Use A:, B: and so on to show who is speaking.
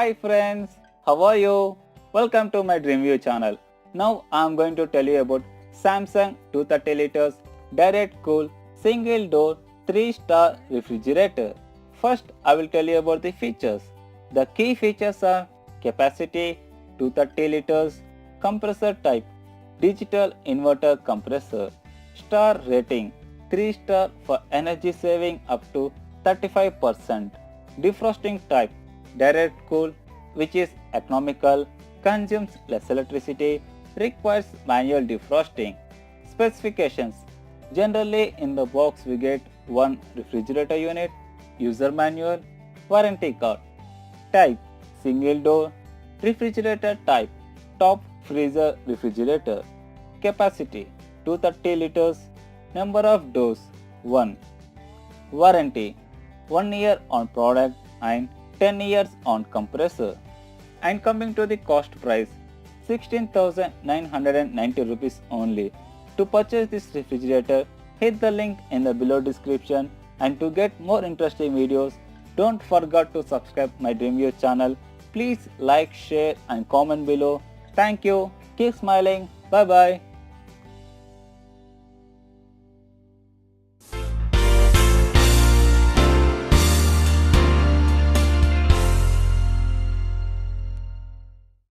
A: Hi friends, how are you? Welcome to my Dreamview channel. Now I am going to tell you about Samsung 230 liters direct cool single door 3-star refrigerator. First I will tell you about the features. The key features are capacity 230 liters, compressor type, digital inverter compressor, star rating 3-star for energy saving up to 35%, defrosting type direct cool which is economical, consumes less electricity, requires manual defrosting. Specifications: generally in the box we get one refrigerator unit, user manual, warranty card. Type: single door refrigerator type, top freezer refrigerator. Capacity: 230 liters. Number of doors: 1. Warranty: 1 year on product and 10 years on compressor. And coming to the cost price, 16,990 rupees only. To purchase this refrigerator, hit the link in the below description, and to get more interesting videos, don't forget to subscribe my Dreamview channel. Please like, share and comment below. Thank you. Keep smiling. Bye bye.